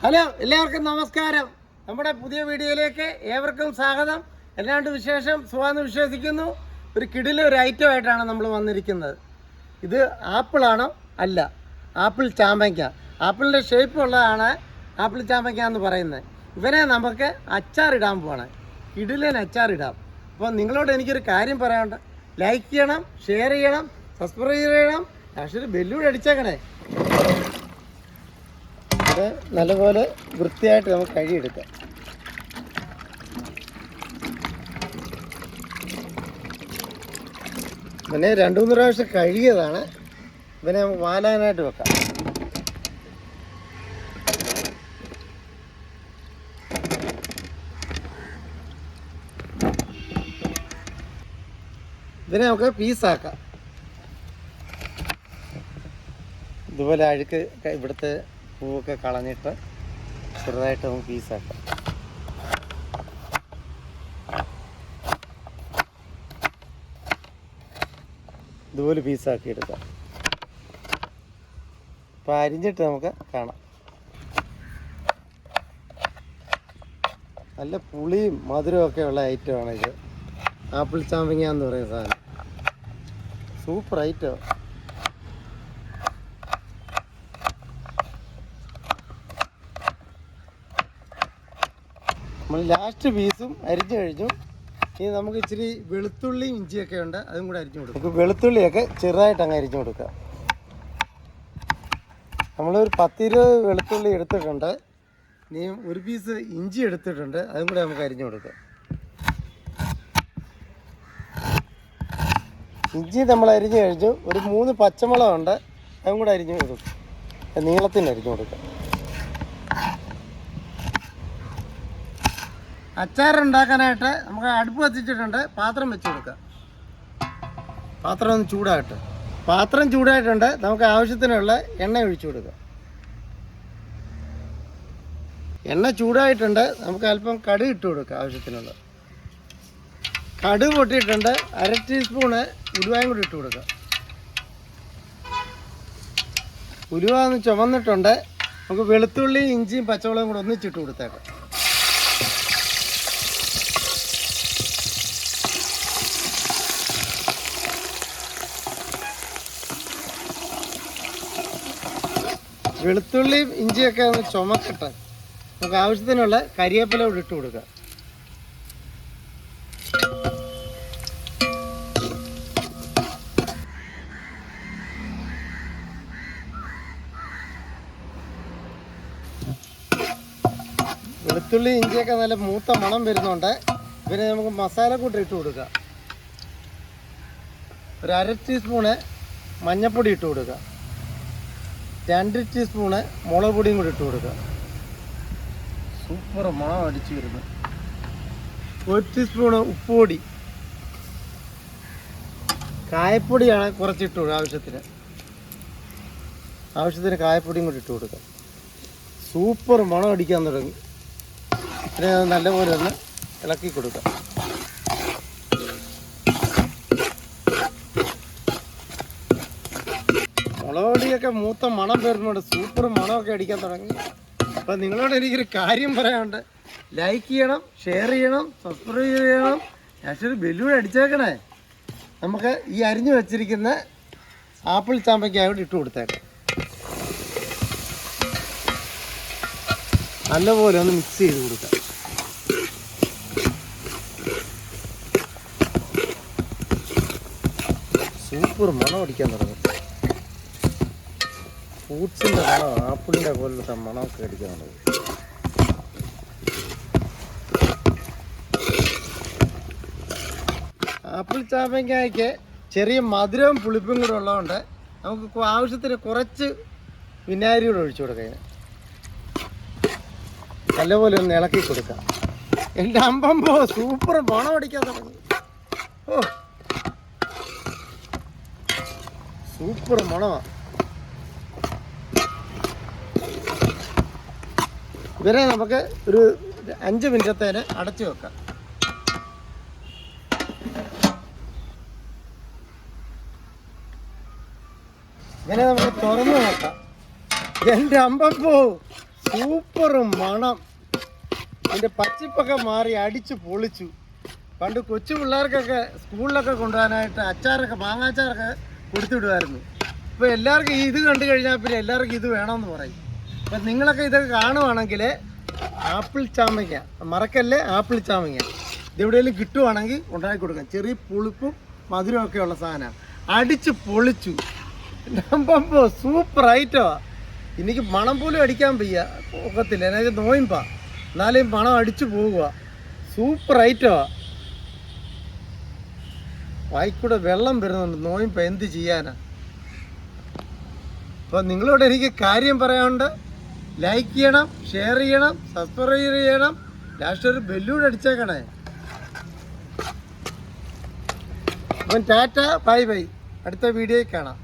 Hello, എല്ലാവർക്കും നമസ്കാരം. നമ്മുടെ പുതിയ വീഡിയോയിലേക്ക് ഏവർക്കും സ്വാഗതം. എല്ലാണ്ട് വിശേഷം സുഖാന്ന് വിശ്വസിക്കുന്നു. ഒരു കിടിലൊരു ഐറ്റമായിട്ടാണ് നമ്മൾ വന്നിരിക്കുന്നത്. ഇത് ആപ്പിളാണോ? അല്ല, ആപ്പിൾ ചാമ്പയ്ക്ക. ആപ്പിളിൻ്റെ ഷേപ്പ് ഉള്ളതാണ് ആപ്പിൾ ചാമ്പയ്ക്ക എന്ന് പറയുന്നത്. ഇവനെ നമുക്ക് അച്ചാറിടാൻ പോവാണ്. കിടിലൻ അച്ചാറിടാം. അപ്പോൾ നിങ്ങളോട് എനിക്കൊരു കാര്യം പറയാനുണ്ട്. ലൈക്ക് ചെയ്യണം, ഷെയർ ചെയ്യണം, സബ്സ്ക്രൈബ് ചെയ്യണം, പക്ഷേ ബെല്ലൂടെ അടിച്ചേക്കണേ. ഇത് നല്ലപോലെ വൃത്തിയായിട്ട് നമുക്ക് കഴുകിയെടുക്കാം. പിന്നെ 2-3 പ്രാവശ്യം കഴുകിയതാണ്. ഇവനെ വാലാനായിട്ട് വെക്കാം. ഇതിനെ നമുക്ക് പീസാക്കാം. ഇതുപോലെ അഴുക്ക് ഇവിടുത്തെ പൂവൊക്കെ കളഞ്ഞിട്ട് ചെറുതായിട്ട് നമുക്ക് പീസാക്കാം. ഇതുപോലെ പീസാക്കി എടുക്കാം. അപ്പോൾ അരിഞ്ഞിട്ട് നമുക്ക് കാണാം. നല്ല പുളിയും മധുരവും ഒക്കെ ഉള്ള ഐറ്റമാണ് ഇത്. ആപ്പിൾ ചാമ്പങ്ങ എന്ന് പറയുന്ന സാധനം സൂപ്പർ ഐറ്റം. നമ്മൾ ലാസ്റ്റ് പീസും അരിഞ്ഞു കഴിഞ്ഞു. ഇനി നമുക്ക് ഇച്ചിരി വെളുത്തുള്ളിയും ഇഞ്ചിയൊക്കെ ഉണ്ട്, അതും കൂടെ അരിഞ്ഞു കൊടുക്കും. നമുക്ക് വെളുത്തുള്ളിയൊക്കെ ചെറുതായിട്ട് അങ്ങ് അരിഞ്ഞു കൊടുക്കാം. നമ്മളൊരു 10-20 വെളുത്തുള്ളി എടുത്തിട്ടുണ്ട്. ഇനി ഒരു പീസ് ഇഞ്ചി എടുത്തിട്ടുണ്ട്, അതും കൂടെ നമുക്ക് അരിഞ്ഞു കൊടുക്കാം. ഇഞ്ചി നമ്മൾ അരിഞ്ഞു കഴിഞ്ഞു. ഒരു 3 പച്ചമുളകുണ്ട്, അതും കൂടെ അരിഞ്ഞു കൊടുക്കും. നീളത്തിന് അരിഞ്ഞു കൊടുക്കാം. അച്ചാറുണ്ടാക്കാനായിട്ട് നമുക്ക് അടുപ്പ് കത്തിച്ചിട്ടുണ്ട്. പാത്രം വെച്ച് കൊടുക്കാം. പാത്രം ഒന്ന് ചൂടാകട്ടെ. പാത്രം ചൂടായിട്ടുണ്ട്. നമുക്ക് ആവശ്യത്തിനുള്ള എണ്ണ ഒഴിച്ചു കൊടുക്കാം. എണ്ണ ചൂടായിട്ടുണ്ട്. നമുക്ക് അല്പം കടുക് ഇട്ട് കൊടുക്കാം. ആവശ്യത്തിനുള്ള കടുക് പൊട്ടിയിട്ടുണ്ട്. 1/2 ടീസ്പൂണ് ഉലുവായും കൂടി ഇട്ട് കൊടുക്കാം. ഉലുവ ഒന്ന് ചുമന്നിട്ടുണ്ട്. നമുക്ക് വെളുത്തുള്ളി ഇഞ്ചിയും പച്ചമുളകും കൂടെ ഒന്നിച്ചിട്ട് കൊടുത്തേക്കാം. വെളുത്തുള്ളിയും ഇഞ്ചിയൊക്കെ ഒന്ന് ചുമക്കട്ടെ. നമുക്ക് ആവശ്യത്തിനുള്ള കരിവേപ്പില കൂടി ഇട്ട് കൊടുക്കാം. വെളുത്തുള്ളി ഇഞ്ചിയൊക്കെ നല്ല മൂത്ത മണം വരുന്നുണ്ട്. പിന്നെ നമുക്ക് മസാലക്കൂട്ട് ഇട്ട് കൊടുക്കാം. ഒരു 1/2 ടീസ്പൂണ് മഞ്ഞൾപ്പൊടി ഇട്ട് കൊടുക്കാം. 2 ടീസ്പൂണ് മുളക് പൊടിയും കൂടി ഇട്ട് കൊടുക്കുക. സൂപ്പർ മണം അടിച്ചു വരുന്നു. 1 ടീസ്പൂണ് ഉപ്പുപൊടി. കായപ്പൊടിയാണ് കുറച്ചിട്ട് കൊടുക്കുക. ആവശ്യത്തിന് കായപ്പൊടിയും കൂടി ഇട്ട് കൊടുക്കുക. സൂപ്പർ മണം അടിക്കാൻ തുടങ്ങി. പിന്നെ അത് നല്ലപോലെ ഒന്ന് ഇളക്കി കൊടുക്കുക. മുളക് പൊടിയൊക്കെ മൂത്ത മണം വരുന്നുണ്ട്. സൂപ്പർ മണമൊക്കെ അടിക്കാൻ തുടങ്ങി. അപ്പം നിങ്ങളോട് എനിക്കൊരു കാര്യം പറയാനുണ്ട്. ലൈക്ക് ചെയ്യണം, ഷെയർ ചെയ്യണം, സബ്സ്ക്രൈബ് ചെയ്യണം, പക്ഷേ ബെല്ലൂടെ അടിച്ചേക്കണേ. നമുക്ക് ഈ അരിഞ്ഞു വെച്ചിരിക്കുന്ന ആപ്പിൾ ചാമ്പയ്ക്കായോട് ഇട്ട് കൊടുത്തേക്കാം. നല്ലപോലെ ഒന്ന് മിക്സ് ചെയ്ത് കൊടുക്കാം. സൂപ്പർ മണം അടിക്കാൻ തുടങ്ങി. ഫ്രൂട്ട്സിൻ്റെ മണം, ആപ്പിളിൻ്റെ പോലത്തെ മണമൊക്കെ അടിക്കാനുള്ളത്. ആപ്പിൾ ചാമ്പയ്ക്കായ്ക്ക് ചെറിയ മധുരവും പുളിപ്പും കൂടെ ഉള്ളതുകൊണ്ട് നമുക്ക് ആവശ്യത്തിന് കുറച്ച് വിനാഗിരി കൂടെ ഒഴിച്ചു കൊടുക്കാം. നല്ലപോലെ ഒന്ന് ഇളക്കി കൊടുക്കാം. എൻ്റെ അമ്പമ്പോ സൂപ്പർ മണം അടിക്കാൻ തുടങ്ങി. ഓ, സൂപ്പർ മണമാണ്. ഇവരെ നമുക്ക് ഒരു 5 മിനിറ്റത്തേന് അടച്ചു വെക്കാം. ഇവനെ നമുക്ക് തുറന്നു നോക്കാം. എൻ്റെ അമ്പപ്പോ സൂപ്പർ മണം. അതിൻ്റെ പച്ചിപ്പൊക്കെ മാറി അടിച്ച് പൊളിച്ചു. പണ്ട് കൊച്ചു പിള്ളേർക്കൊക്കെ സ്കൂളിലൊക്കെ കൊണ്ടുപോകാനായിട്ട് അച്ചാറൊക്കെ മാങ്ങാച്ചാറൊക്കെ കൊടുത്തുവിടുമായിരുന്നു. ഇപ്പോൾ എല്ലാവർക്കും ഇത് കണ്ടു കഴിഞ്ഞാൽ പിന്നെ എല്ലാവർക്കും ഇത് വേണമെന്ന് പറയും. അപ്പം നിങ്ങളൊക്കെ ഇതൊക്കെ കാണുവാണെങ്കിൽ ആപ്പിൾ ചാമയ്ക്ക മറക്കല്ലേ, ആപ്പിൾ ചാമയ്ക്ക ഇതെവിടെയെങ്കിലും കിട്ടുവാണെങ്കിൽ ഉണ്ടാക്കി കൊടുക്കാം. ചെറിയ പുളിപ്പും മധുരമൊക്കെ ഉള്ള സാധനമാണ്. അടിച്ച് പൊളിച്ചു. നമ്പോ സൂപ്പർ ഐറ്റമാണ്. എനിക്ക് മണം പോലും അടിക്കാൻ വയ്യ, ഒക്കത്തില്ല. എനിക്ക് നോയിമ്പാ, എന്നാലും മണം അടിച്ചു പോകുക. സൂപ്പർ ഐറ്റമാണ്. വായിക്കൂടെ വെള്ളം വരുന്നുണ്ട്. നോയിമ്പ എന്ത് ചെയ്യാനാ. അപ്പോൾ നിങ്ങളോട് എനിക്ക് കാര്യം പറയാനുണ്ട്. ലൈക്ക് ചെയ്യണം, ഷെയർ ചെയ്യണം, സബ്സ്ക്രൈബ് ചെയ്യണം. ലാസ്റ്റ് ഒരു ബെല്ലൂടെ അടിച്ചേക്കണേ. അപ്പം ടാറ്റ, ബൈ ബൈ. അടുത്ത വീഡിയോയിൽ കാണാം.